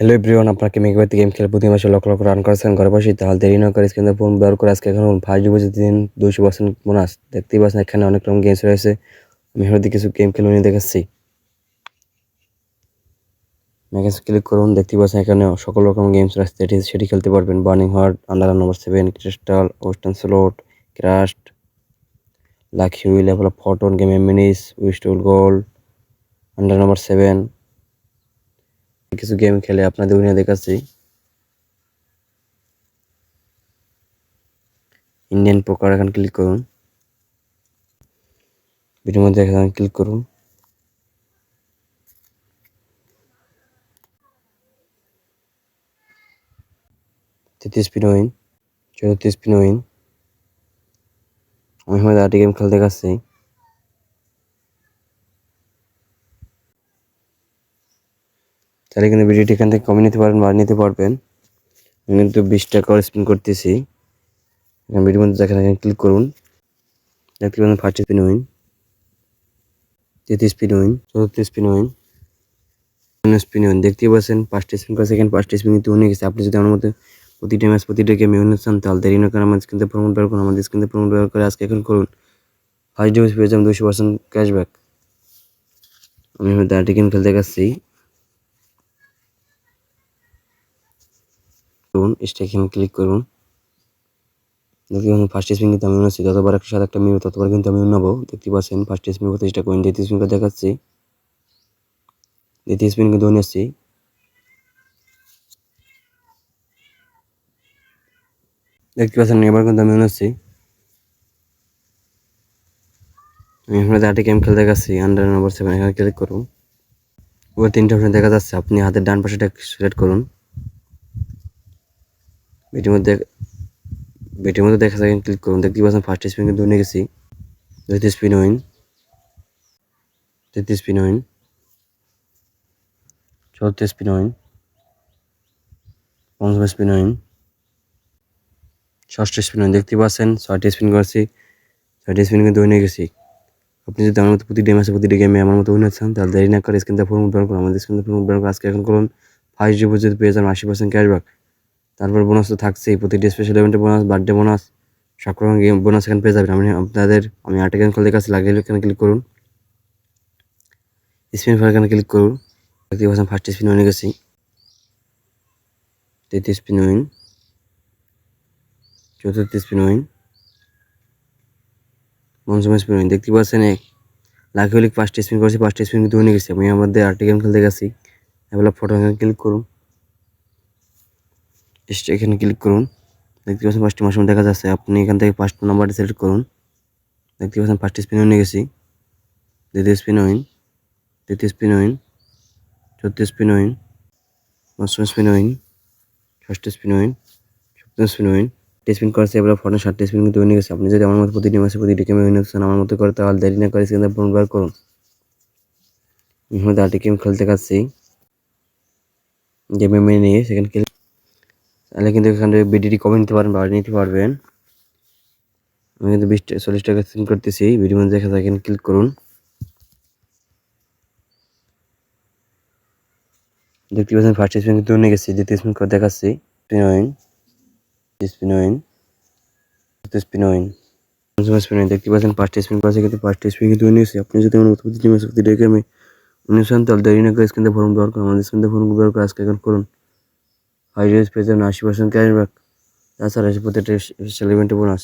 Hello everyone, আপনাকে মেঘবাতি game খেলে প্রতি মাসে লক্ষ লক্ষ রান করেছেন ঘরে বসে, তাহলে দেরি না করে স্ক্রিনে ফোন ব্যবহার করে আজকে এখন ফার্স্ট ডিপোজিট দিন 200% বোনাস। দেখতেই পাচ্ছেন এখানে অনেক রকম গেমস রয়েছে। আমি হয়তো কিছু গেম খেলে নিয়ে দেখাচ্ছি। ম্যাগেজ ক্লিক করুন, দেখতেই পাচ্ছেন এখানে সকল রকম গেমস রয়েছে, সেটি খেলতে পারবেন। বার্নিং হার্ট, আন্ডার নম্বর 7, crystal, western slot, crust, lucky wheel, এগুলো ফটোন গেম, মিনিস, উইস্টুল গোল্ড, আন্ডার নম্বর 7 কিছু গেম খেলে আপনাদের নিয়ে দেখাচ্ছি। ইন্ডিয়ান পোকার এখানে ক্লিক করুন, ভিডিওর মধ্যে এখানে ক্লিক করুন। তৃতীয় স্পিন উইন, চতুর্থ স্পিন উইন। আমি হয়তো আরেকটি গেম খেলতে দেখাচ্ছি। তাহলে কিন্তু ভিডিওটি এখান থেকে কমিয়ে নিতে পারবেন বা নিতে পারবেন। আমি কিন্তু 20 টাকা করে স্পিন করতেছি। এখানে ভিডিওর মধ্যে দেখেন, এখানে ক্লিক করুন, দেখতে পাবেন ফার্স্ট স্পিন উইন, তৃতীয় স্পিন উইন, চতুর্থ স্পিন উইন, স্পিন উইন। দেখতেই পাচ্ছেন 5টি স্পিন করে, সেকেন্ড 5টি স্পিন কিন্তু উনি গেছে। আপনি যদি আমার মতো প্রতিটা ম্যাচ প্রতিটা গেমে উইন চান, তাহলে দেরি না করে আমাদের স্ক্রিনে প্রমোট ব্যবহার করুন। আমাদের স্ক্রিনে প্রমোট ব্যবহার করে আজকে এখন করুন, ফার্স্ট ডিপোজিট পেয়ে যাবেন 200% ক্যাশব্যাক। আমি হয়তো আরেকটি গেম খেলতে দেখাচ্ছি। করুন, স্টেশন ক্লিক করুন, দেখতে পাচ্ছেন ফার্স্ট স্পিন কিন্তু আমি উন্নছি। যতবার একটা সাথে একটা মিলবে ততবার কিন্তু আমি উন্নবো। দেখতে পাচ্ছেন ফার্স্ট স্পিন করতে চেষ্টা করুন, দ্বিতীয় স্পিন করে দেখাচ্ছি, দ্বিতীয় স্পিন কিন্তু উন্নছি। দেখতে পাচ্ছেন এবার কিন্তু আমি উন্নছি। আমি আপনাদের আরেকটি গেম খেলতে দেখাচ্ছি, আন্ডার নম্বর 7, এখানে ক্লিক করুন। ওর 3টা অপশন দেখা যাচ্ছে, আপনি হাতের ডান পাশেটা সিলেক্ট করুন। ভিডিওর মধ্যে দেখা যায়, ক্লিক করুন। দেখতে পাচ্ছেন ফার্স্ট স্পিন কিন্তু উঠে গেছি, দ্বিতীয় স্পিন উইন, তৃতীয় স্পিন উইন, চতুর্থ স্পিন উইন, পঞ্চম স্পিন উইন, ষষ্ঠ স্পিন উইন। দেখতে পাচ্ছেন 6টি স্পিন করেছি, 6টি স্পিন কিন্তু উঠে গেছি। আপনি যদি আমার মতো প্রতিটি ম্যাচে প্রতিটি গেমে আমার মতো উইনার চান, তাহলে দেরি না করে স্ক্রিনে ফোন ব্যবহার করুন। আমাদের স্ক্রিনে ফোন ব্যবহার করে আজকে এখন করুন ফার্স্ট ডিপোজিট পেয়ে যান 80% ক্যাশব্যাক। তারপর বোনাস তো থাকছেই, প্রতিটি স্পেশাল ইভেন্টের বোনাস, বার্থডে বোনাস, সকল রকম গেম বোনাস এখানে পেয়ে যাবেন। আমি আর্টে গেম খেলতে কাছে লাগিয়ে এখানে ক্লিক করুন, স্পিন ফর এখানে ক্লিক করুন। দেখতে পাচ্ছেন ফার্স্ট স্পিন উইনে গেছি, তৃতীয় স্পিন উইন, চতুর্থ স্পিন উইন, পঞ্চম স্পিন উইন। দেখতে পাচ্ছেন লাকি হলে 5টি স্পিন করেছি, 5টি স্পিন কিন্তু উইনে গেছি। আমি আমাদের আর্টে গেম খেলতে গেছি, এগুলো ফটো এখানে ক্লিক করুন, এখানে ক্লিক করুন। দেখতে পাচ্ছেন 5টি মাসের দেখা যাচ্ছে। আপনি এখান থেকে 5 নাম্বারটি সিলেক্ট করুন। দেখতে পাচ্ছেন 5টি স্পিন উইনে গেছি, দ্বিতীয় স্পিন উইন, তৃতীয় স্পিন উইন, চতুর্থ স্পিন উইন, পঞ্চম স্পিন উইন, ষষ্ঠ স্পিন উইন, সপ্তম স্পিন উইন। স্পিন করেছে, এবার ফোনে 7টি স্পিন কিন্তু উইনে গেছে। আপনি যদি আমার মতো প্রতিটি মাসে প্রতিটি গেমে উইন হচ্ছেন আমার মতো করে, তাহলে দেরি না করে স্ক্রিনে ফোন ব্যবহার করুন। আমি হয়তো আরেকটি গেম খেলতে পারছি, গেমে মেনে নিয়ে সেখানে খেলে তাহলে কিন্তু এখানে ভিডিওটি কমে নিতে পারেন বা নিতে পারবেন। আমি কিন্তু 40 টাকা স্পিন করতেছি, ভিডিওর মধ্যে দেখা যায়, এখানে ক্লিক করুন। দেখতে পাচ্ছেন ফার্স্ট স্পিন কিন্তু উইনে গেছি, দ্বিতীয় স্পিন করে দেখাচ্ছি, স্পিন উইন, স্পিন উইন, চতুর্থ স্পিন উইন, পঞ্চম স্পিন উইন। দেখতে পাচ্ছেন 5টি স্পিন করেছে, কিন্তু 5টি স্পিন কিন্তু উইনে গেছি। আপনি যদি আমার মতো প্রতিটি ম্যাচে প্রতিটি গেমে উইন হচ্ছেন, তাহলে দেরি না করে স্ক্রিনে ফোন ব্যবহার করুন। আমাদের স্ক্রিনে ফোন ব্যবহার করে আজকে এখন করুন ফার্স্ট পেয়ে যাবেন 80% ক্যাশব্যাক। তাছাড়া প্রত্যেকটা স্পেশাল ইভেন্টে বোনাস।